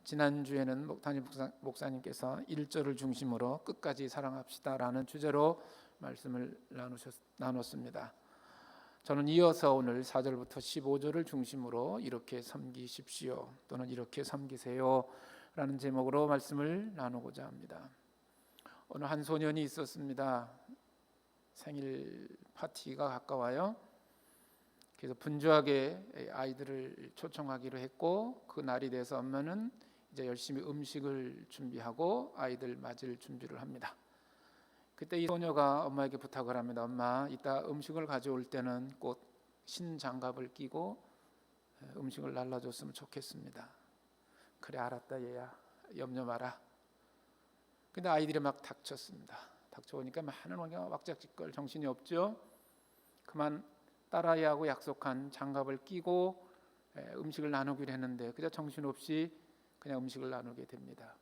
지난주에는 담임 목사님께서 1절을 중심으로 끝까지 사랑합시다라는 주제로 말씀을 나눴습니다. 저는 이어서 오늘 4절부터 15절을 중심으로 이렇게 섬기십시오 또는 이렇게 섬기세요 라는 제목으로 말씀을 나누고자 합니다. 어느 한 소년이 있었습니다. 생일 파티가 가까워요. 그래서 분주하게 아이들을 초청하기로 했고, 그 날이 돼서 엄마는 이제 열심히 음식을 준비하고 아이들 맞을 준비를 합니다. 그때 이 소녀가 엄마에게 부탁을 합니다. 엄마, 이따 음식을 가져올 때는 꼭 신장갑을 끼고 음식을 날라줬으면 좋겠습니다. 그래, 알았다 얘야, 염려 마라. 근데 아이들이 막 닥쳤습니다. 닥쳐오니까 많은 원경아 왁작지껄, 정신이 없죠. 그만 딸아이 하고 약속한 장갑을 끼고 음식을 나누기로 했는데 그저 정신없이 그냥 음식을 나누게 됩니다.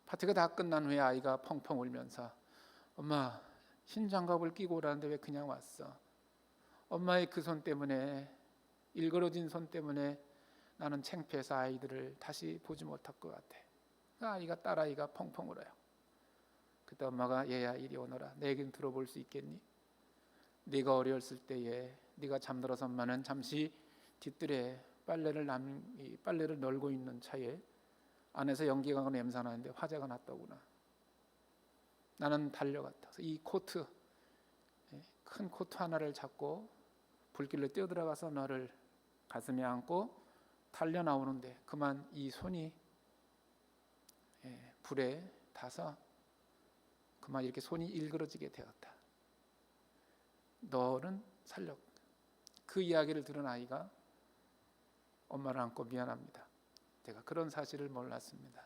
파티가 다 끝난 후에 아이가 펑펑 울면서 엄마, 흰장갑을 끼고 오라는데 왜 그냥 왔어? 엄마의 그 손 때문에, 일그러진 손 때문에 나는 창피해서 아이들을 다시 보지 못할 것 같아. 딸아이가 펑펑 울어요. 그때 엄마가 얘야 이리 오너라. 내 얘기는 들어볼 수 있겠니? 네가 어렸을 때에 네가 잠들어서 엄마는 잠시 뒷뜰에 빨래를 널고 있는 차에 안에서 연기가 나고 냄새 나는데 화재가 났더구나. 나는 달려갔다. 이 코트, 큰 코트 하나를 잡고 불길로 뛰어들어가서 너를 가슴에 안고 달려 나오는데 그만 이 손이 불에 타서 그만 이렇게 손이 일그러지게 되었다. 너는 살렸다. 그 이야기를 들은 아이가 엄마를 안고 미안합니다. 제가 그런 사실을 몰랐습니다.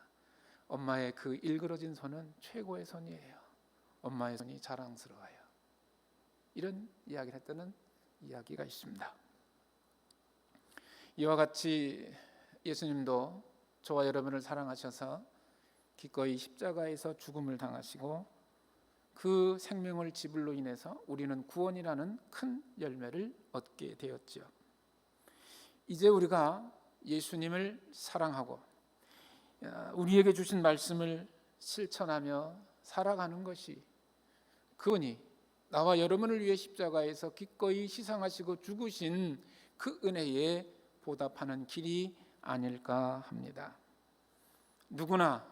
엄마의 그 일그러진 손은 최고의 손이에요. 엄마의 손이 자랑스러워요. 이런 이야기를 했다는 이야기가 있습니다. 이와 같이 예수님도 저와 여러분을 사랑하셔서 기꺼이 십자가에서 죽음을 당하시고 그 생명을 지불로 인해서 우리는 구원이라는 큰 열매를 얻게 되었죠. 이제 우리가 예수님을 사랑하고 우리에게 주신 말씀을 실천하며 살아가는 것이 그분이 나와 여러분을 위해 십자가에서 기꺼이 희생하시고 죽으신 그 은혜에 보답하는 길이 아닐까 합니다. 누구나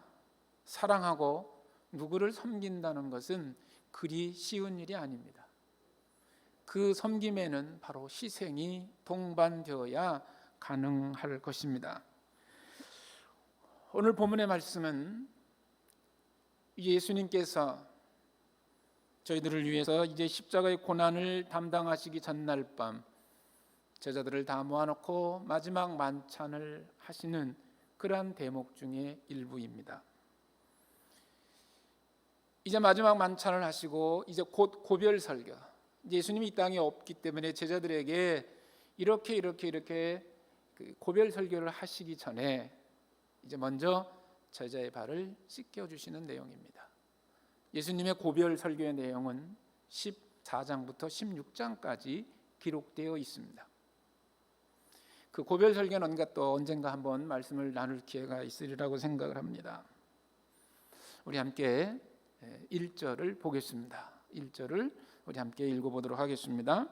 사랑하고 누구를 섬긴다는 것은 그리 쉬운 일이 아닙니다. 그 섬김에는 바로 희생이 동반되어야 가능할 것입니다. 오늘 본문의 말씀은 예수님께서 저희들을 위해서 이제 십자가의 고난을 담당하시기 전날 밤 제자들을 다 모아놓고 마지막 만찬을 하시는 그러한 대목 중의 일부입니다. 이제 마지막 만찬을 하시고 이제 곧 고별 설교, 예수님이 이 땅에 없기 때문에 제자들에게 이렇게 그 고별 설교를 하시기 전에 이제 먼저 제자의 발을 씻겨 주시는 내용입니다. 예수님의 고별 설교의 내용은 14장부터 16장까지 기록되어 있습니다. 그 고별 설교는 또 언젠가 한번 말씀을 나눌 기회가 있으리라고 생각을 합니다. 우리 함께 1절을 보겠습니다. 1절을 우리 함께 읽어보도록 하겠습니다.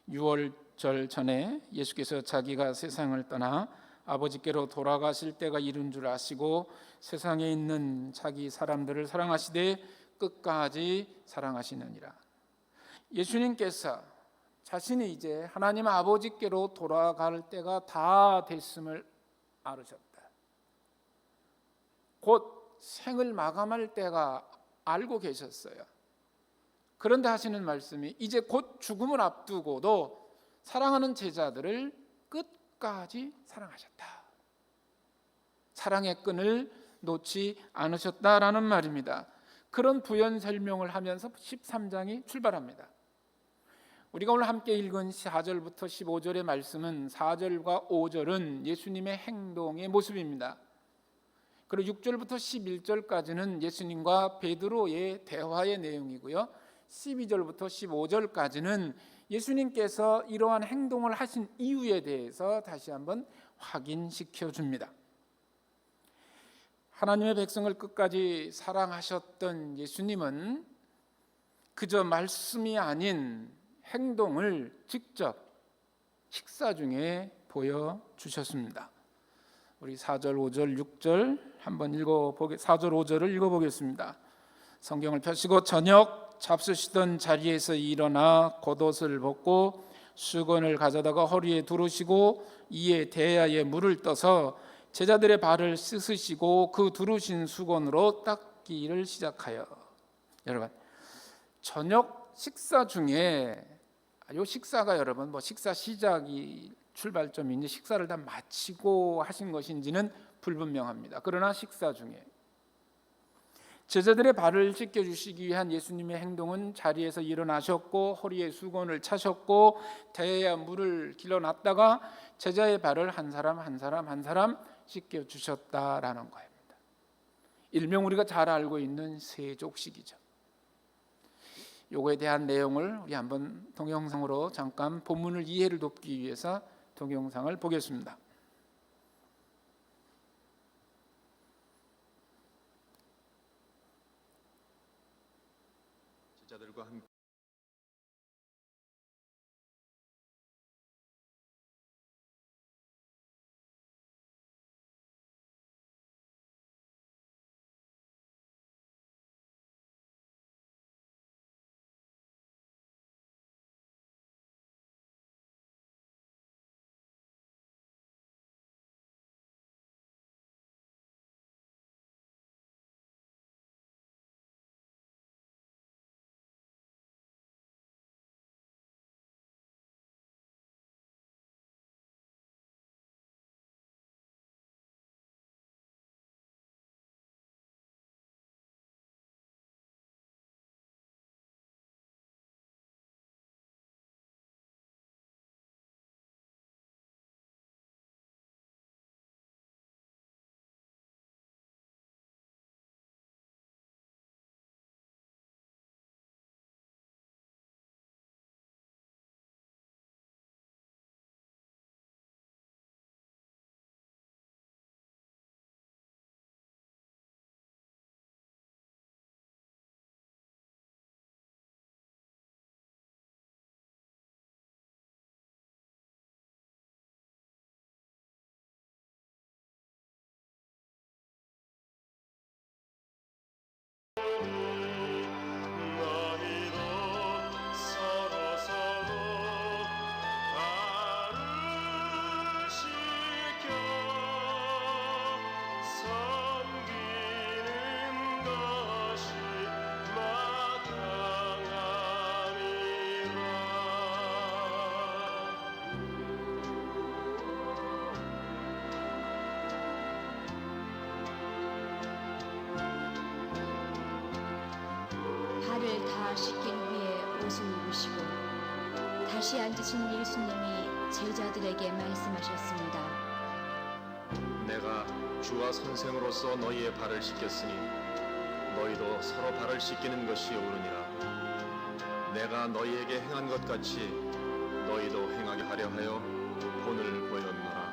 6월절 전에 예수께서 자기가 세상을 떠나 아버지께로 돌아가실 때가 이른 줄 아시고 세상에 있는 자기 사람들을 사랑하시되 끝까지 사랑하시느니라. 예수님께서 자신이 이제 하나님 아버지께로 돌아갈 때가 다 됐음을 알으셨다. 곧 생을 마감할 때가 알고 계셨어요. 그런데 하시는 말씀이 이제 곧 죽음을 앞두고도 사랑하는 제자들을 끝까지 사랑하셨다. 사랑의 끈을 놓지 않으셨다라는 말입니다. 그런 부연 설명을 하면서 13장이 출발합니다. 우리가 오늘 함께 읽은 4절부터 15절의 말씀은 4절과 5절은 예수님의 행동의 모습입니다. 그리고 6절부터 11절까지는 예수님과 베드로의 대화의 내용이고요. 12절부터 15절까지는 예수님께서 이러한 행동을 하신 이유에 대해서 다시 한번 확인시켜 줍니다. 하나님의 백성을 끝까지 사랑하셨던 예수님은 그저 말씀이 아닌 행동을 직접 식사 중에 보여주셨습니다. 우리 4절, 5절, 6절 한번 4절, 5절을 읽어보겠습니다. 성경을 펴시고 저녁 잡수시던 자리에서 일어나 겉옷을 벗고 수건을 가져다가 허리에 두르시고 이에 대야에 물을 떠서 제자들의 발을 씻으시고 그 두르신 수건으로 닦기를 시작하여. 여러분, 저녁 식사 중에 이 식사가 여러분 식사 시작이 출발점인지 식사를 다 마치고 하신 것인지는 불분명합니다. 그러나 식사 중에 제자들의 발을 씻겨주시기 위한 예수님의 행동은 자리에서 일어나셨고 허리에 수건을 차셨고 대야 물을 길러놨다가 제자의 발을 한 사람 한 사람 씻겨주셨다라는 겁니다. 일명 우리가 잘 알고 있는 세족식이죠. 요거에 대한 내용을 우리 한번 동영상으로 잠깐 본문을 이해를 돕기 위해서 동영상을 보겠습니다. 제자들과 함께 발을 다 씻긴 후에 옷을 입으시고 다시 앉으신 예수님이 제자들에게 말씀하셨습니다. 내가 주와 선생으로서 너희의 발을 씻겼으니 너희도 서로 발을 씻기는 것이 옳으니라. 내가 너희에게 행한 것 같이 너희도 행하게 하려 하여 본을 보였노라.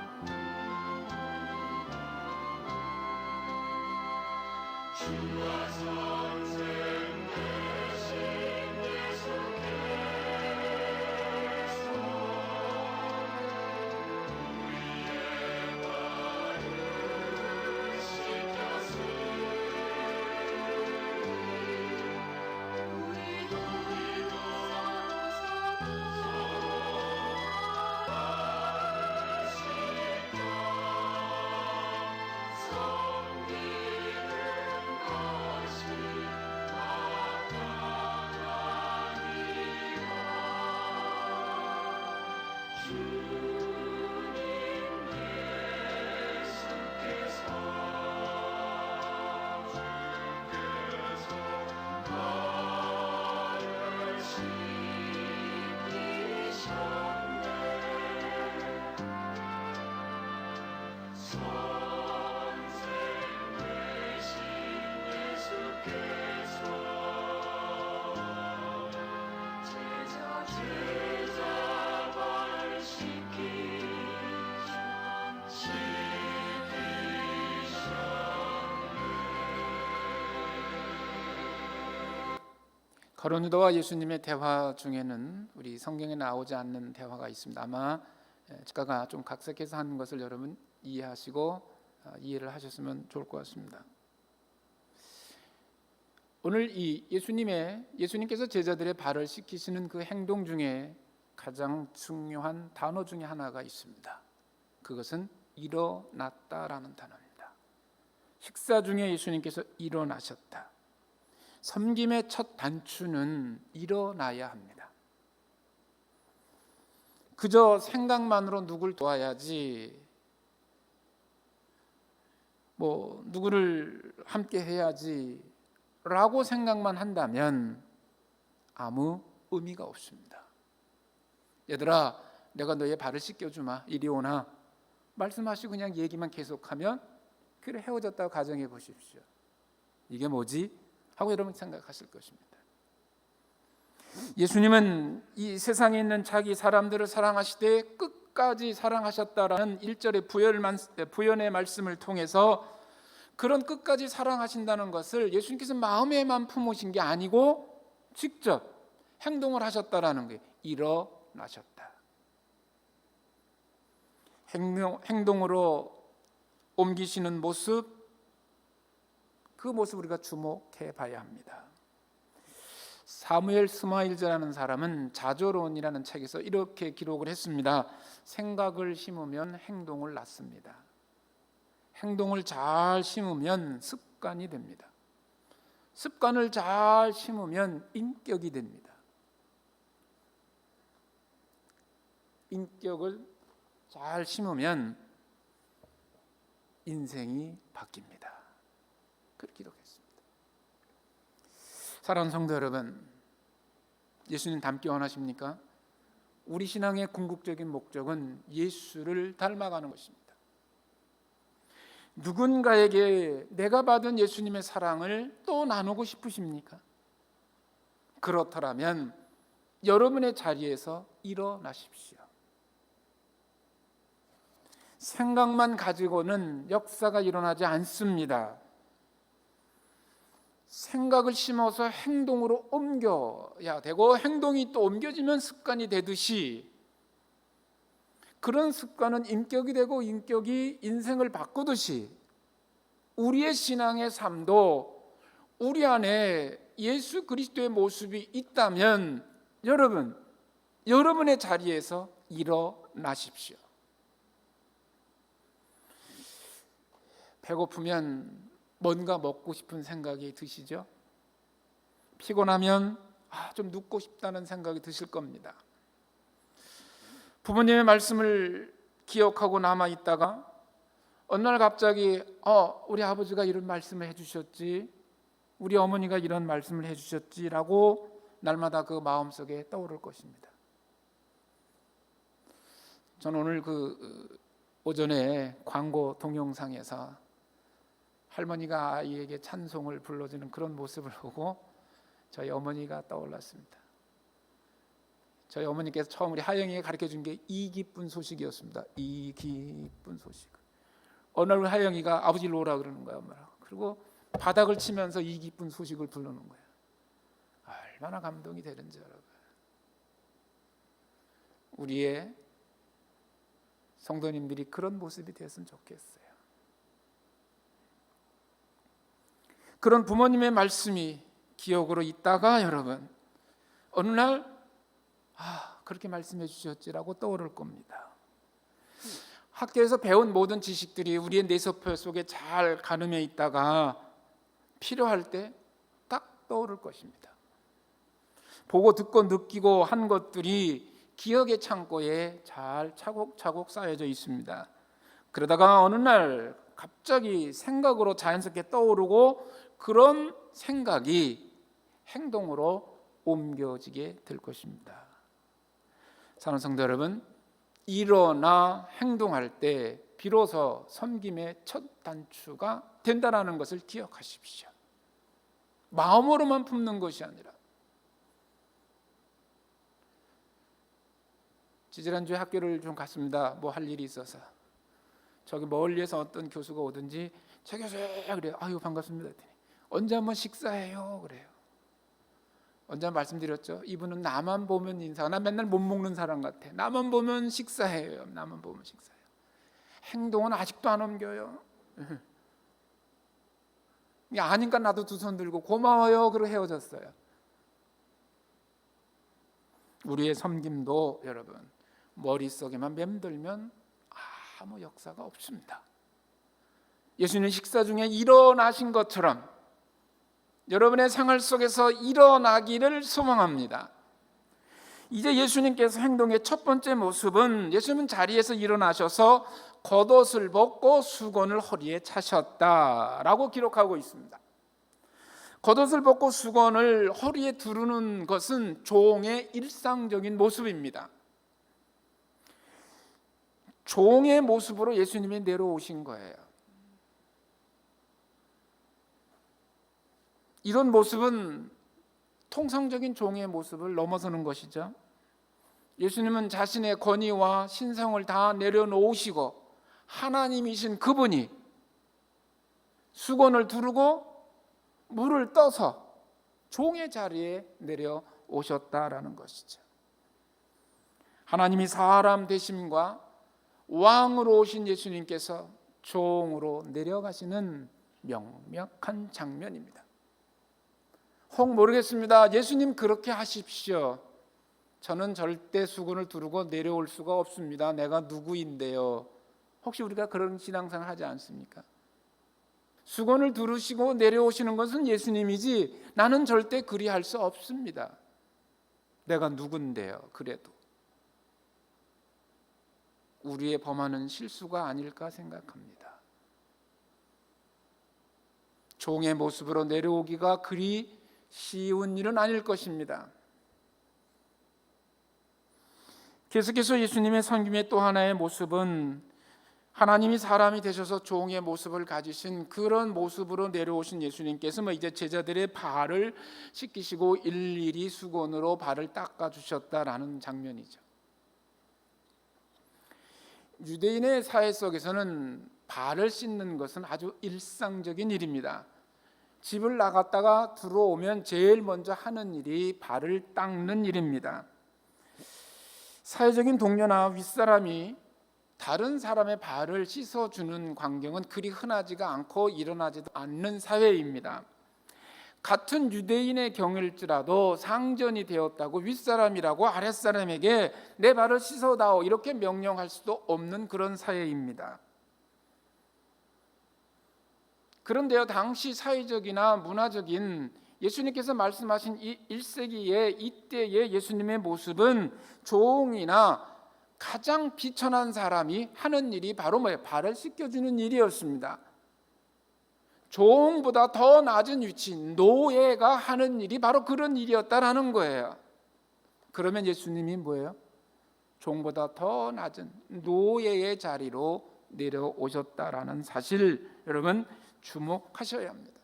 주와 선생 되신 예수께서 우리의 발을 씻겼으니 우리도 서로 발을 씻고 섬기는 것이 거론유다와 예수님의 대화 중에는 우리 성경에 나오지 않는 대화가 있습니다. 아마 작가가 좀 각색해서 한 것을 여러분 이해하시고 이해를 하셨으면 좋을 것 같습니다. 오늘 이 예수님께서 제자들의 발을 씻기시는 그 행동 중에 가장 중요한 단어 중에 하나가 있습니다. 그것은 일어났다라는 단어입니다. 식사 중에 예수님께서 일어나셨다. 섬김의 첫 단추는 일어나야 합니다. 그저 생각만으로 누굴 도와야지, 누구를 함께 해야지 라고 생각만 한다면 아무 의미가 없습니다. 얘들아, 내가 너의 발을 씻겨주마, 이리 오나 말씀하시고 그냥 얘기만 계속하면 그래 헤어졌다고 가정해 보십시오. 이게 뭐지? 하고 여러분 생각하실 것입니다. 예수님은 이 세상에 있는 자기 사람들을 사랑하시되 끝까지 사랑하셨다라는 1절의 부연의 말씀을 통해서 그런 끝까지 사랑하신다는 것을 예수님께서 마음에만 품으신 게 아니고 직접 행동을 하셨다라는 거예요. 일어나셨다. 행동으로 옮기시는 모습, 그 모습 우리가 주목해 봐야 합니다. 사무엘 스마일즈라는 사람은 자조론이라는 책에서 이렇게 기록을 했습니다. 생각을 심으면 행동을 낳습니다. 행동을 잘 심으면 습관이 됩니다. 습관을 잘 심으면 인격이 됩니다. 인격을 잘 심으면 인생이 바뀝니다. 그렇게 기록했습니다. 사랑하는 성도 여러분, 예수님 닮기 원하십니까? 우리 신앙의 궁극적인 목적은 예수를 닮아가는 것입니다. 누군가에게 내가 받은 예수님의 사랑을 또 나누고 싶으십니까? 그렇다면 여러분의 자리에서 일어나십시오. 생각만 가지고는 역사가 일어나지 않습니다. 생각을 심어서 행동으로 옮겨야 되고, 행동이 또 옮겨지면 습관이 되듯이 그런 습관은 인격이 되고, 인격이 인생을 바꾸듯이 우리의 신앙의 삶도 우리 안에 예수 그리스도의 모습이 있다면 여러분의 자리에서 일어나십시오. 배고프면 뭔가 먹고 싶은 생각이 드시죠? 피곤하면 좀 눕고 싶다는 생각이 드실 겁니다. 부모님의 말씀을 기억하고 남아있다가 어느 날 갑자기 우리 아버지가 이런 말씀을 해주셨지, 우리 어머니가 이런 말씀을 해주셨지라고 날마다 그 마음속에 떠오를 것입니다. 저는 오늘 오전에 광고 동영상에서 할머니가 아이에게 찬송을 불러주는 그런 모습을 보고 저희 어머니가 떠올랐습니다. 저희 어머니께서 처음 우리 하영이에게 가르쳐준 게 이 기쁜 소식이었습니다. 이 기쁜 소식. 어느 날 하영이가 아버지를 오라 그러는 거야, 엄마랑. 그리고 바닥을 치면서 이 기쁜 소식을 부르는 거야. 얼마나 감동이 되는지 여러분. 우리의 성도님들이 그런 모습이 됐으면 좋겠어요. 그런 부모님의 말씀이 기억으로 있다가 여러분 어느 날 그렇게 말씀해 주셨지라고 떠오를 겁니다. 학교에서 배운 모든 지식들이 우리의 뇌세포 속에 잘 가늠해 있다가 필요할 때 딱 떠오를 것입니다. 보고 듣고 느끼고 한 것들이 기억의 창고에 잘 차곡차곡 쌓여져 있습니다. 그러다가 어느 날 갑자기 생각으로 자연스럽게 떠오르고 그런 생각이 행동으로 옮겨지게 될 것입니다. 사랑하는 성도 여러분, 일어나 행동할 때 비로소 섬김의 첫 단추가 된다는 것을 기억하십시오. 마음으로만 품는 것이 아니라. 지지난주에 학교를 좀 갔습니다. 할 일이 있어서. 저기 멀리에서 어떤 교수가 오든지 저 교수 그래요. 아유 반갑습니다. 언제 한번 식사해요 그래요. 언제 말씀드렸죠? 이분은 나만 보면 인사가, 나 맨날 못 먹는 사람 같아. 나만 보면 식사해요. 나만 보면 식사해요. 행동은 아직도 안 옮겨요. 아니까 나도 두 손 들고 고마워요. 그러고 헤어졌어요. 우리의 섬김도 여러분 머릿속에만 맴돌면 아무 역사가 없습니다. 예수님 식사 중에 일어나신 것처럼 여러분의 생활 속에서 일어나기를 소망합니다. 이제 예수님께서 행동의 첫 번째 모습은, 예수님은 자리에서 일어나셔서 겉옷을 벗고 수건을 허리에 차셨다라고 기록하고 있습니다. 겉옷을 벗고 수건을 허리에 두르는 것은 종의 일상적인 모습입니다. 종의 모습으로 예수님이 내려오신 거예요. 이런 모습은 통상적인 종의 모습을 넘어서는 것이죠. 예수님은 자신의 권위와 신성을 다 내려놓으시고 하나님이신 그분이 수건을 두르고 물을 떠서 종의 자리에 내려오셨다라는 것이죠. 하나님이 사람 되심과 왕으로 오신 예수님께서 종으로 내려가시는 명확한 장면입니다. 혹 모르겠습니다. 예수님 그렇게 하십시오. 저는 절대 수건을 두르고 내려올 수가 없습니다. 내가 누구인데요. 혹시 우리가 그런 신앙생활 하지 않습니까? 수건을 두르시고 내려오시는 것은 예수님이지 나는 절대 그리할 수 없습니다. 내가 누군데요. 그래도 우리의 범하는 실수가 아닐까 생각합니다. 종의 모습으로 내려오기가 그리 쉬운 일은 아닐 것입니다. 계속해서 예수님의 섬김의 또 하나의 모습은 하나님이 사람이 되셔서 종의 모습을 가지신 그런 모습으로 내려오신 예수님께서 이제 제자들의 발을 씻기시고 일일이 수건으로 발을 닦아 주셨다라는 장면이죠. 유대인의 사회 속에서는 발을 씻는 것은 아주 일상적인 일입니다. 집을 나갔다가 들어오면 제일 먼저 하는 일이 발을 닦는 일입니다. 사회적인 동료나 윗사람이 다른 사람의 발을 씻어주는 광경은 그리 흔하지가 않고 일어나지도 않는 사회입니다. 같은 유대인의 경일지라도 상전이 되었다고 윗사람이라고 아랫사람에게 내 발을 씻어다오 이렇게 명령할 수도 없는 그런 사회입니다. 그런데요, 당시 사회적이나 문화적인 예수님께서 말씀하신 이 1세기의 이때의 예수님의 모습은 종이나 가장 비천한 사람이 하는 일이 바로 뭐예요? 발을 씻겨주는 일이었습니다. 종보다 더 낮은 위치, 노예가 하는 일이 바로 그런 일이었다라는 거예요. 그러면 예수님이 뭐예요? 종보다 더 낮은 노예의 자리로 내려오셨다라는 사실 여러분 주목하셔야 합니다.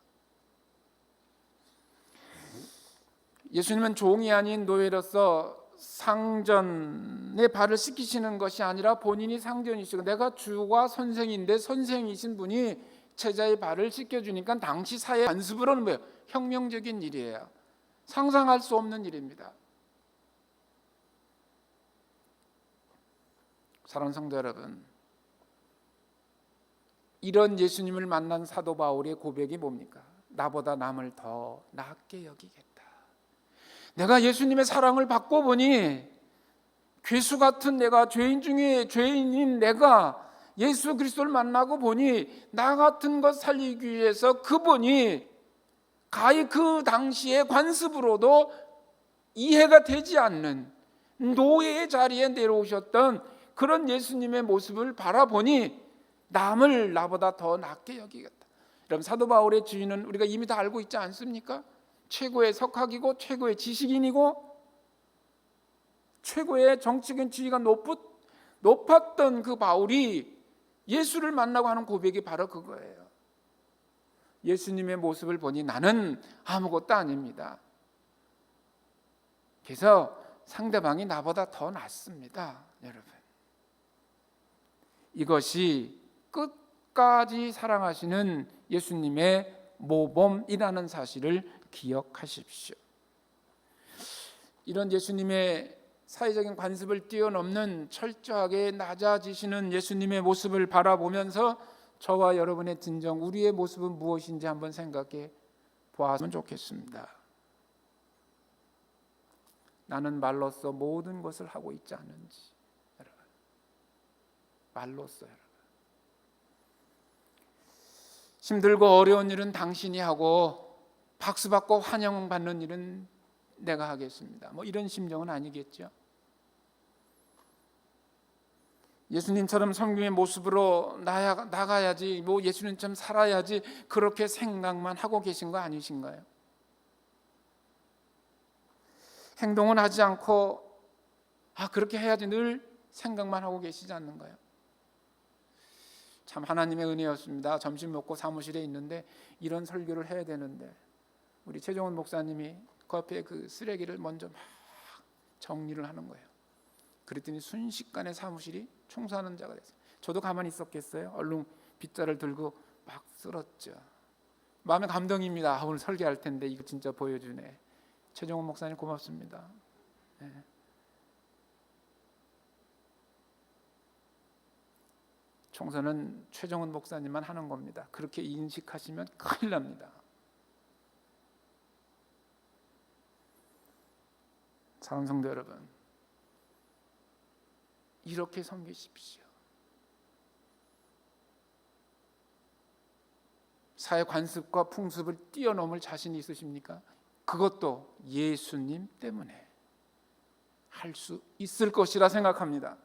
예수님은 종이 아닌 노예로서 상전의 발을 씻기시는 것이 아니라 본인이 상전이시고 내가 주와 선생인데 선생이신 분이 제자의 발을 씻겨주니까 당시 사회 관습으로는 뭐예요? 혁명적인 일이에요. 상상할 수 없는 일입니다. 사랑하는 성도 여러분, 이런 예수님을 만난 사도 바울의 고백이 뭡니까? 나보다 남을 더 낫게 여기겠다. 내가 예수님의 사랑을 받고 보니 괴수 같은 내가, 죄인 중에 죄인인 내가 예수 그리스도를 만나고 보니 나 같은 것 살리기 위해서 그분이 가히 그 당시의 관습으로도 이해가 되지 않는 노예의 자리에 내려오셨던 그런 예수님의 모습을 바라보니 남을 나보다 더 낫게 여기겠다. 여러분, 사도 바울의 주인은 우리가 이미 다 알고 있지 않습니까? 최고의 석학이고 최고의 지식인이고 최고의 정치적인 지위가 높았던 그 바울이 예수를 만나고 하는 고백이 바로 그거예요. 예수님의 모습을 보니 나는 아무것도 아닙니다. 그래서 상대방이 나보다 더 낫습니다. 여러분, 이것이 끝까지 사랑하시는 예수님의 모범이라는 사실을 기억하십시오. 이런 예수님의 사회적인 관습을 뛰어넘는 철저하게 낮아지시는 예수님의 모습을 바라보면서 저와 여러분의 진정 우리의 모습은 무엇인지 한번 생각해 보았으면 좋겠습니다. 나는 말로써 모든 것을 하고 있지 않은지, 여러분. 말로써 여러분. 힘들고 어려운 일은 당신이 하고 박수받고 환영받는 일은 내가 하겠습니다. 뭐 이런 심정은 아니겠죠. 예수님처럼 성경의 모습으로 나가야지, 뭐 예수님처럼 살아야지 그렇게 생각만 하고 계신 거 아니신가요? 행동은 하지 않고 그렇게 해야지 늘 생각만 하고 계시지 않는가요? 참 하나님의 은혜였습니다. 점심 먹고 사무실에 있는데 이런 설교를 해야 되는데 우리 최종원 목사님이 그 앞에 그 쓰레기를 먼저 막 정리를 하는 거예요. 그랬더니 순식간에 사무실이 청소하는 자가 됐어요. 저도 가만히 있었겠어요? 얼른 빗자를 들고 막 쓸었죠. 마음의 감동입니다. 오늘 설교할 텐데 이거 진짜 보여주네. 최종원 목사님 고맙습니다. 네. 청소는 최종원 목사님만 하는 겁니다. 그렇게 인식하시면 큰일 납니다. 사랑하는 성도 여러분, 이렇게 섬기십시오. 사회 관습과 풍습을 뛰어넘을 자신이 있으십니까? 그것도 예수님 때문에 할 수 있을 것이라 생각합니다.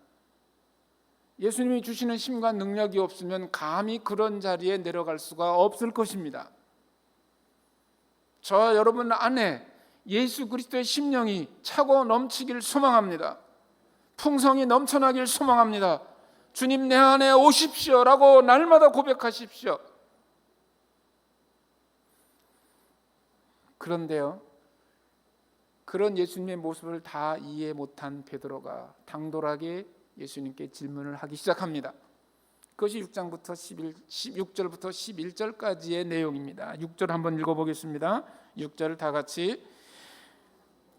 예수님이 주시는 힘과 능력이 없으면 감히 그런 자리에 내려갈 수가 없을 것입니다. 저와 여러분 안에 예수 그리스도의 심령이 차고 넘치길 소망합니다. 풍성이 넘쳐나길 소망합니다. 주님 내 안에 오십시오라고 날마다 고백하십시오. 그런데요, 그런 예수님의 모습을 다 이해 못한 베드로가 당돌하게 예수님께 질문을 하기 시작합니다. 그것이 6절부터 11절까지의 내용입니다. 6절 한번 읽어보겠습니다. 6절 다 같이.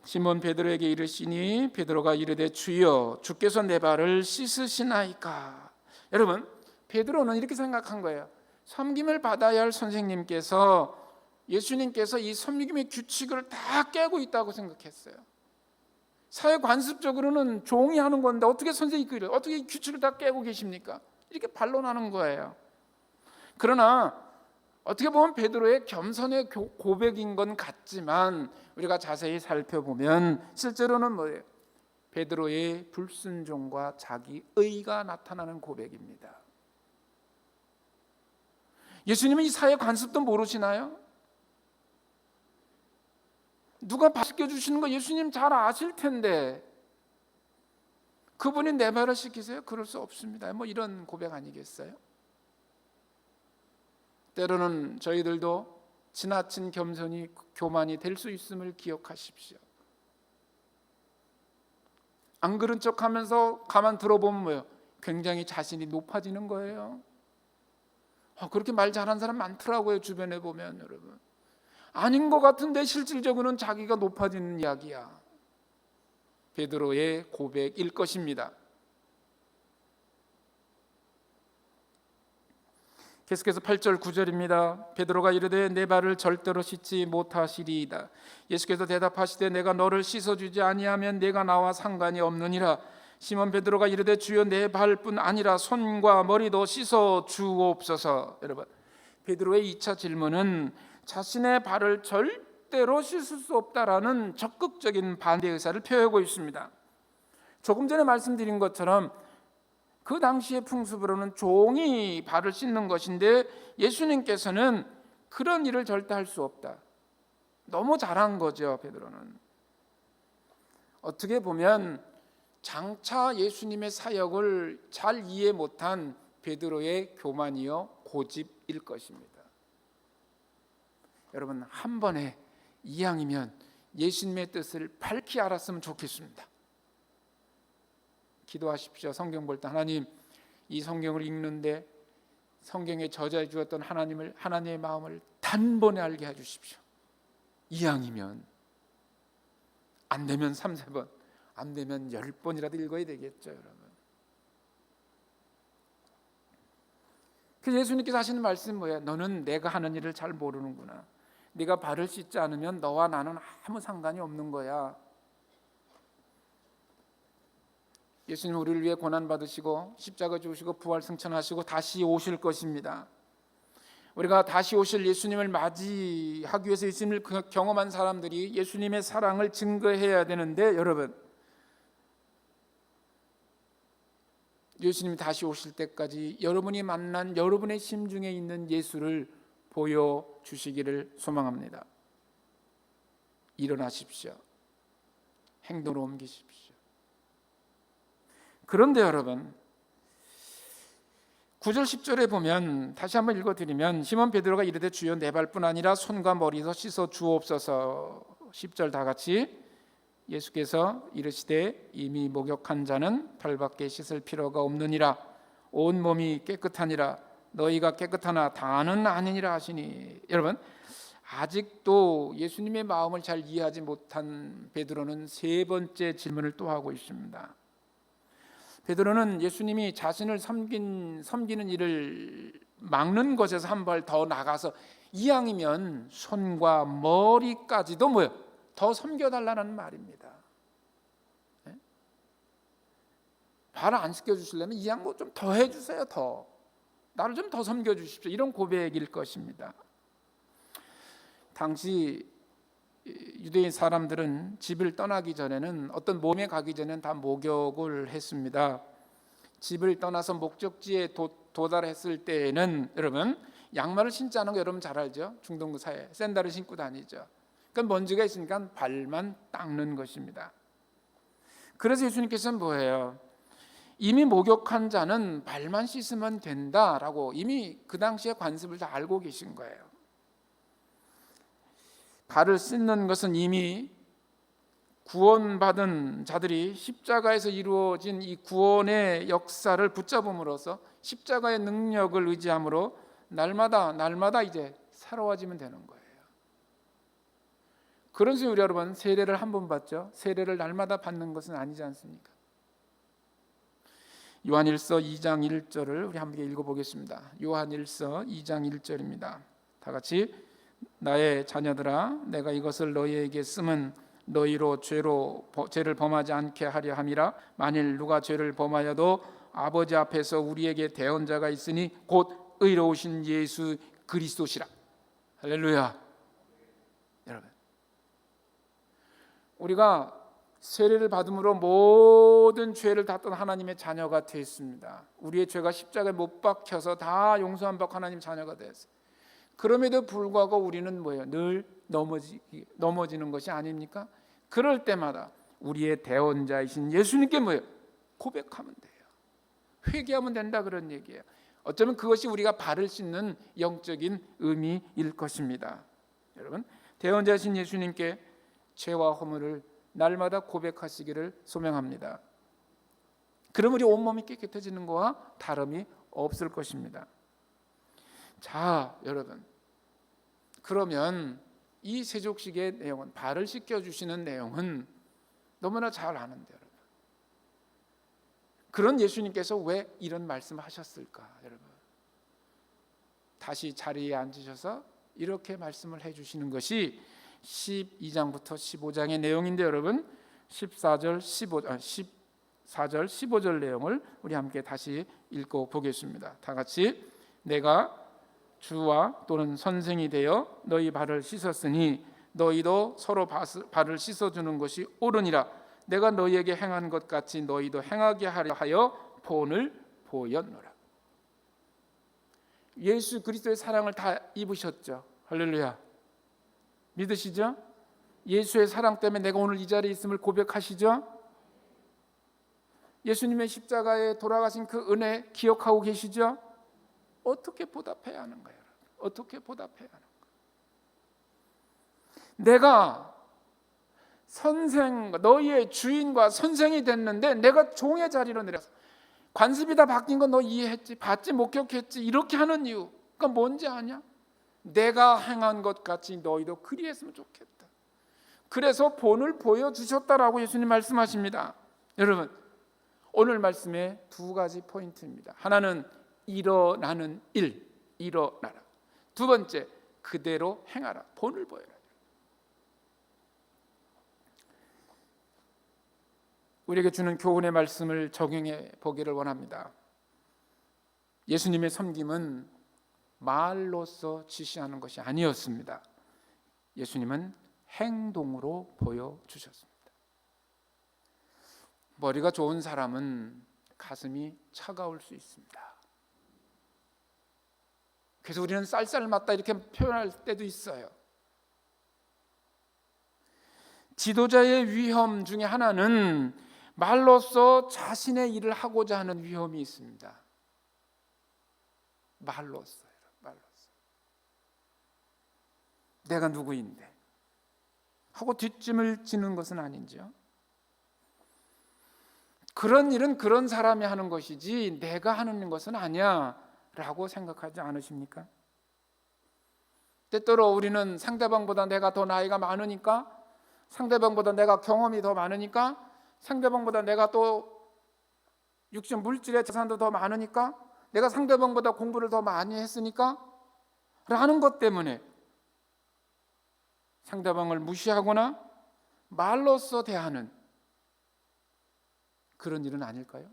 시몬 베드로에게 이르시니 베드로가 이르되 주여 주께서 내 발을 씻으시나이까. 여러분, 베드로는 이렇게 생각한 거예요. 섬김을 받아야 할 선생님께서, 예수님께서 이 섬김의 규칙을 다 깨고 있다고 생각했어요. 사회 관습적으로는 종이 하는 건데 어떻게 선생님이 어떻게 이 규칙을 다 깨고 계십니까? 이렇게 반론하는 거예요. 그러나 어떻게 보면 베드로의 겸손의 고백인 건 같지만 우리가 자세히 살펴보면 실제로는 뭐예요? 베드로의 불순종과 자기의가 나타나는 고백입니다. 예수님은 이 사회 관습도 모르시나요? 누가 밥 시켜주시는 거 예수님 잘 아실 텐데 그분이 내 발을 씻기세요? 그럴 수 없습니다. 뭐 이런 고백 아니겠어요? 때로는 저희들도 지나친 겸손이 교만이 될 수 있음을 기억하십시오. 안 그런 척하면서 가만 들어보면 뭐예요? 굉장히 자신이 높아지는 거예요. 그렇게 말 잘하는 사람 많더라고요. 주변에 보면 여러분. 아닌 것 같은데 실질적으로는 자기가 높아지는 이야기야. 베드로의 고백일 것입니다. 계속해서 8절 9절입니다. 베드로가 이르되 내 발을 절대로 씻지 못하시리이다. 예수께서 대답하시되 내가 너를 씻어주지 아니하면 내가 나와 상관이 없느니라. 시몬 베드로가 이르되 주여 내 발뿐 아니라 손과 머리도 씻어 주옵소서. 여러분, 베드로의 2차 질문은 자신의 발을 절대로 씻을 수 없다라는 적극적인 반대 의사를 표하고 있습니다. 조금 전에 말씀드린 것처럼 그 당시의 풍습으로는 종이 발을 씻는 것인데 예수님께서는 그런 일을 절대 할 수 없다. 너무 잘한 거죠, 베드로는. 어떻게 보면 장차 예수님의 사역을 잘 이해 못한 베드로의 교만이요 고집일 것입니다. 여러분, 한 번에 이왕이면 예수님의 뜻을 밝히 알았으면 좋겠습니다. 기도하십시오. 성경 볼 때 하나님, 이 성경을 읽는데 성경에 저자해 주었던 하나님의 마음을 단번에 알게 해주십시오. 이왕이면 안 되면 3-4번, 안 되면 10번이라도 읽어야 되겠죠, 여러분. 그 예수님께서 하시는 말씀은 뭐예요? 너는 내가 하는 일을 잘 모르는구나. 네가 발을 씻지 않으면 너와 나는 아무 상관이 없는 거야. 예수님 우리를 위해 고난 받으시고 십자가 죽으시고 부활 승천하시고 다시 오실 것입니다. 우리가 다시 오실 예수님을 맞이하기 위해서 예수님을 경험한 사람들이 예수님의 사랑을 증거해야 되는데, 여러분, 예수님이 다시 오실 때까지 여러분이 만난 여러분의 심중에 있는 예수를 보여주시기를 소망합니다. 일어나십시오. 행동으로 옮기십시오. 그런데 여러분, 9절 10절에 보면 다시 한번 읽어드리면, 시몬 베드로가 이르되 주여 내 발뿐 아니라 손과 머리도 씻어 주옵소서. 10절 다 같이. 예수께서 이르시되 이미 목욕한 자는 발밖에 씻을 필요가 없느니라. 온 몸이 깨끗하니라. 너희가 깨끗하나 다는 아니니라 하시니. 여러분, 아직도 예수님의 마음을 잘 이해하지 못한 베드로는 세 번째 질문을 또 하고 있습니다. 베드로는 예수님이 자신을 섬기는 일을 막는 것에서 한 발 더 나가서 이왕이면 손과 머리까지도 더 섬겨달라는 말입니다. 네? 발을 안 씻겨주시려면 이왕 좀 더 해주세요. 더 나를 좀 더 섬겨주십시오. 이런 고백일 것입니다. 당시 유대인 사람들은 집을 떠나기 전에는, 어떤 몸에 가기 전에는 다 목욕을 했습니다. 집을 떠나서 목적지에 도달했을 때에는, 여러분, 양말을 신지 않은 거 여러분 잘 알죠? 중동부 사회 샌들을 신고 다니죠. 그러니까 먼지가 있으니까 발만 닦는 것입니다. 그래서 예수님께서는 뭐예요? 이미 목욕한 자는 발만 씻으면 된다라고 이미 그 당시에 관습을 다 알고 계신 거예요. 발을 씻는 것은 이미 구원받은 자들이 십자가에서 이루어진 이 구원의 역사를 붙잡음으로써 십자가의 능력을 의지함으로 날마다 이제 새로워지면 되는 거예요. 그런 식으로 우리 여러분, 세례를 한 번 받죠. 세례를 날마다 받는 것은 아니지 않습니까? 요한일서 2장 1절을 우리 함께 읽어보겠습니다. 요한일서 2장 1절입니다. 다 같이. 나의 자녀들아, 내가 이것을 너희에게 쓰면 너희로 죄를 범하지 않게 하려 함이라. 만일 누가 죄를 범하여도 아버지 앞에서 우리에게 대언자가 있으니 곧 의로우신 예수 그리스도시라. 할렐루야. 여러분, 우리가 세례를 받음으로 모든 죄를 다 떤 하나님의 자녀가 되었습니다. 우리의 죄가 십자가에 못 박혀서 다 용서한 바 하나님 자녀가 되었어요. 그럼에도 불구하고 우리는 늘 넘어지는 것이 아닙니까? 그럴 때마다 우리의 대언자이신 예수님께 고백하면 돼요. 회개하면 된다, 그런 얘기예요. 어쩌면 그것이 우리가 발을 씻는 영적인 의미일 것입니다. 여러분, 대언자이신 예수님께 죄와 허물을 날마다 고백하시기를 소명합니다. 그럼 우리 온몸이 깨끗해지는 것과 다름이 없을 것입니다. 자, 여러분, 그러면 이 세족식의 내용은, 발을 씻겨주시는 내용은 너무나 잘 아는데, 여러분, 그런 예수님께서 왜 이런 말씀을 하셨을까? 여러분, 다시 자리에 앉으셔서 이렇게 말씀을 해주시는 것이 12장부터 15장의 내용인데, 여러분, 14절 15절 내용을 우리 함께 다시 읽고 보겠습니다. 다 같이. 내가 주와 또는 선생이 되어 너희 발을 씻었으니 너희도 서로 발을 씻어주는 것이 옳으니라. 내가 너희에게 행한 것 같이 너희도 행하게 하려 하여 본을 보였노라. 예수 그리스도의 사랑을 다 입으셨죠. 할렐루야. 믿으시죠? 예수의 사랑 때문에 내가 오늘 이 자리에 있음을 고백하시죠? 예수님의 십자가에 돌아가신 그 은혜 기억하고 계시죠? 어떻게 보답해야 하는 거예요? 어떻게 보답해야 하는 거예요? 내가 너희의 주인과 선생이 됐는데 내가 종의 자리로 내려서, 관습이 다 바뀐 건 너 이해했지? 받지 목격했지? 이렇게 하는 이유, 그건 뭔지 아냐? 내가 행한 것 같이 너희도 그리했으면 좋겠다. 그래서 본을 보여주셨다라고 예수님 말씀하십니다. 여러분, 오늘 말씀에 두 가지 포인트입니다. 하나는 일어나는 일, 일어나라. 두 번째, 그대로 행하라. 본을 보여라. 우리에게 주는 교훈의 말씀을 적용해 보기를 원합니다. 예수님의 섬김은 말로써 지시하는 것이 아니었습니다. 예수님은 행동으로 보여주셨습니다. 머리가 좋은 사람은 가슴이 차가울 수 있습니다. 그래서 우리는 쌀쌀맞다 이렇게 표현할 때도 있어요. 지도자의 위험 중에 하나는 말로써 자신의 일을 하고자 하는 위험이 있습니다. 말로써. 내가 누구인데 하고 뒷짐을 지는 것은 아닌지요? 그런 일은 그런 사람이 하는 것이지 내가 하는 것은 아니야 라고 생각하지 않으십니까? 때때로 우리는 상대방보다 내가 더 나이가 많으니까, 상대방보다 내가 경험이 더 많으니까, 상대방보다 내가 또 육신 물질의 자산도 더 많으니까, 내가 상대방보다 공부를 더 많이 했으니까 라는 것 때문에 상대방을 무시하거나 말로써 대하는 그런 일은 아닐까요?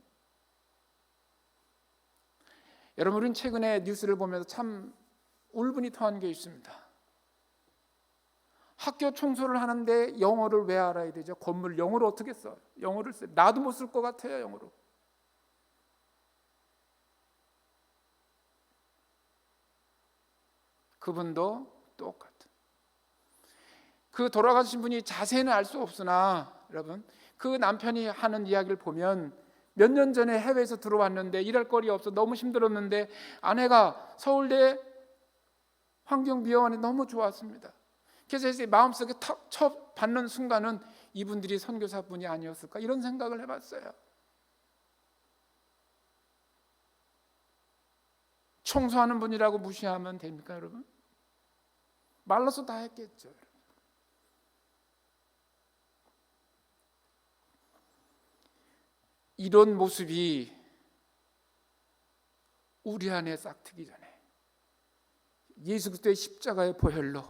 여러분, 우리는 최근에 뉴스를 보면서 참 울분이 토한 게 있습니다. 학교 청소를 하는데 영어를 왜 알아야 되죠? 건물 영어로 어떻게 써요? 영어를 써요. 나도 못 쓸 것 같아요, 영어로. 그분도 똑같은. 그 돌아가신 분이 자세히는 알 수 없으나 여러분, 그 남편이 하는 이야기를 보면 몇 년 전에 해외에서 들어왔는데 일할 거리 없어 너무 힘들었는데 아내가 서울대 환경미화원이 너무 좋았습니다. 그래서 제 마음속에 탁 쳐 받는 순간은 이분들이 선교사분이 아니었을까 이런 생각을 해봤어요. 청소하는 분이라고 무시하면 됩니까, 여러분? 말로서 다 했겠죠. 이런 모습이 우리 안에 싹트기 전에 예수 그리스도의 십자가의 보혈로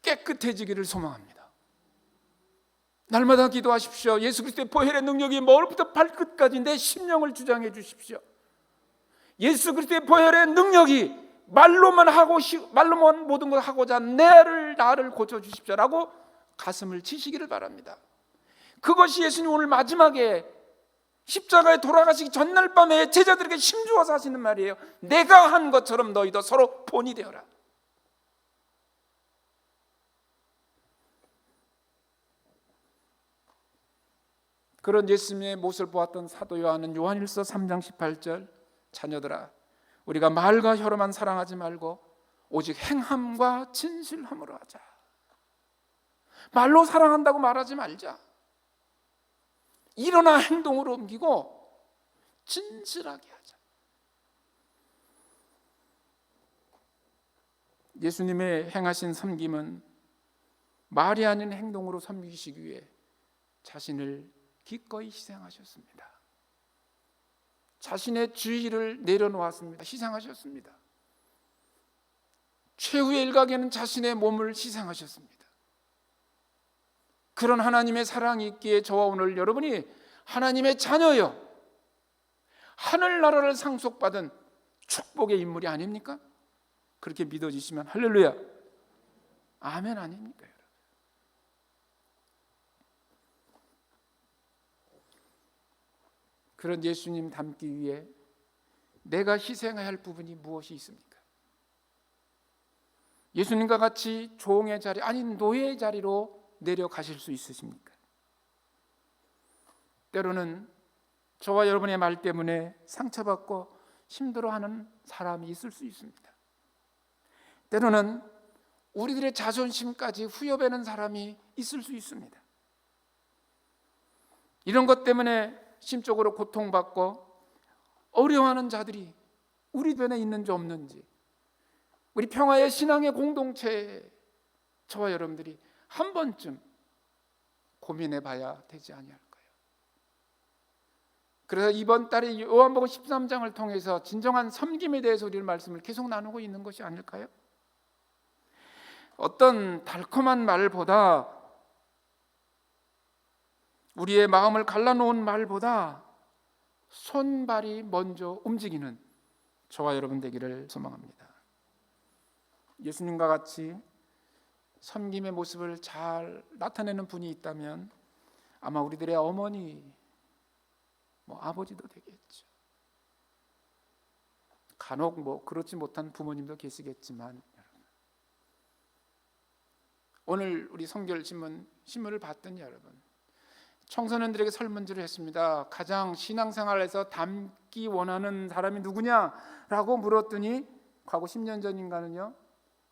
깨끗해지기를 소망합니다. 날마다 기도하십시오. 예수 그리스도의 보혈의 능력이 머리부터 발끝까지 내 심령을 주장해 주십시오. 예수 그리스도의 보혈의 능력이 말로만 모든 걸 하고자 나를 고쳐 주십시오라고 가슴을 치시기를 바랍니다. 그것이 예수님 오늘 마지막에 십자가에 돌아가시기 전날 밤에 제자들에게 힘주어서 하시는 말이에요. 내가 한 것처럼 너희도 서로 본이 되어라. 그런 예수님의 모습을 보았던 사도 요한은 요한일서 3장 18절, 자녀들아 우리가 말과 혀로만 사랑하지 말고 오직 행함과 진실함으로 하자. 말로 사랑한다고 말하지 말자. 일어나 행동으로 옮기고 진실하게 하자. 예수님의 행하신 섬김은 말이 아닌 행동으로 섬기시기 위해 자신을 기꺼이 희생하셨습니다. 자신의 주의를 내려놓았습니다. 희생하셨습니다. 최후의 일각에는 자신의 몸을 희생하셨습니다. 그런 하나님의 사랑이 있기에 저와 오늘 여러분이 하나님의 자녀요, 하늘나라를 상속받은 축복의 인물이 아닙니까? 그렇게 믿어지시면 할렐루야, 아멘 아닙니까? 여러분? 그런 예수님 닮기 위해 내가 희생해야 할 부분이 무엇이 있습니까? 예수님과 같이 종의 자리, 아니 노예의 자리로 내려가실 수 있으십니까? 때로는 저와 여러분의 말 때문에 상처받고 힘들어하는 사람이 있을 수 있습니다. 때로는 우리들의 자존심까지 후벼베는 사람이 있을 수 있습니다. 이런 것 때문에 심적으로 고통받고 어려워하는 자들이 우리 주변에 있는지 없는지, 우리 평화의 신앙의 공동체에 저와 여러분들이 한 번쯤 고민해 봐야 되지 아니할까요? 그래서 이번 달에 요한복음 13장을 통해서 진정한 섬김에 대해서 우리는 말씀을 계속 나누고 있는 것이 아닐까요? 어떤 달콤한 말보다, 우리의 마음을 갈라놓은 말보다 손발이 먼저 움직이는 저와 여러분 되기를 소망합니다. 예수님과 같이 섬김의 모습을 잘 나타내는 분이 있다면 아마 우리들의 어머니, 아버지도 되겠죠. 간혹 그렇지 못한 부모님도 계시겠지만, 오늘 우리 성결 신문을 봤더니 여러분, 청소년들에게 설문지를 했습니다. 가장 신앙생활에서 닮기 원하는 사람이 누구냐라고 물었더니 과거 10년 전인가는요,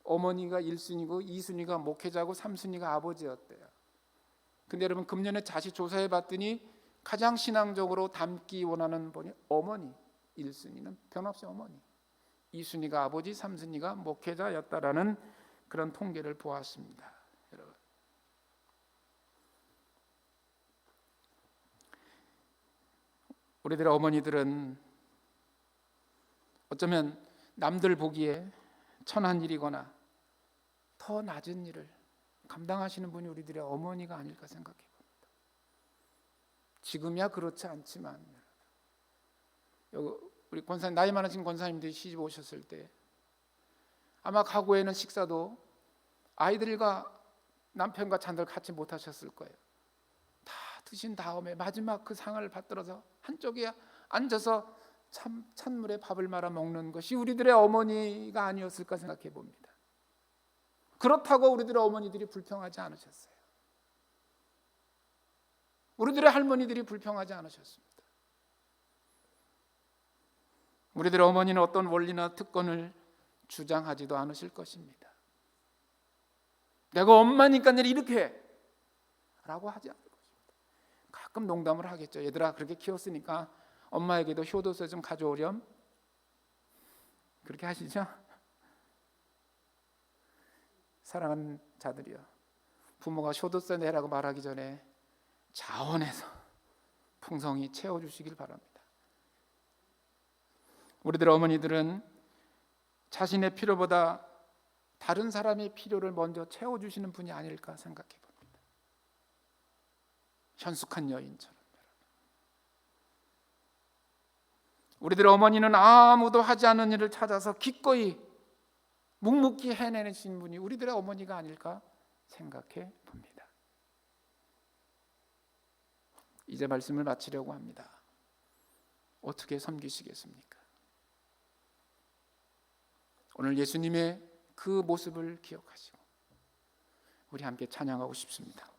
어머니가 1순위고 2순위가 목회자고 3순위가 아버지였대요. 근데 여러분, 금년에 다시 조사해 봤더니 가장 신앙적으로 닮기 원하는 분이 어머니, 1순위는 변함없이 어머니, 2순위가 아버지, 3순위가 목회자였다라는 그런 통계를 보았습니다. 여러분, 우리들의 어머니들은 어쩌면 남들 보기에 천한 일이거나 더 낮은 일을 감당하시는 분이 우리들의 어머니가 아닐까 생각해 봅니다. 지금이야 그렇지 않지만, 우리 권사님, 나이 많으신 권사님들이 시집 오셨을 때 아마 가구에는 식사도 아이들과 남편과 잔들 같이 못 하셨을 거예요. 다 드신 다음에 마지막 그 상을 받들어서 한쪽에 앉아서 찬물에 밥을 말아 먹는 것이 우리들의 어머니가 아니었을까 생각해 봅니다. 그렇다고 우리들의 어머니들이 불평하지 않으셨어요. 우리들의 할머니들이 불평하지 않으셨습니다. 우리들의 어머니는 어떤 원리나 특권을 주장하지도 않으실 것입니다. 내가 엄마니까 내가 이렇게 해 라고 하지 않을 것입니다. 가끔 농담을 하겠죠. 얘들아, 그렇게 키웠으니까 엄마에게도 효도서 좀 가져오렴, 그렇게 하시죠? 사랑하는 자들이요, 부모가 효도서 내라고 말하기 전에 자원해서 풍성히 채워주시길 바랍니다. 우리들의 어머니들은 자신의 필요보다 다른 사람의 필요를 먼저 채워주시는 분이 아닐까 생각해 봅니다. 현숙한 여인처럼. 우리들의 어머니는 아무도 하지 않은 일을 찾아서 기꺼이 묵묵히 해내신 분이 우리들의 어머니가 아닐까 생각해 봅니다. 이제 말씀을 마치려고 합니다. 어떻게 섬기시겠습니까? 오늘 예수님의 그 모습을 기억하시고 우리 함께 찬양하고 싶습니다.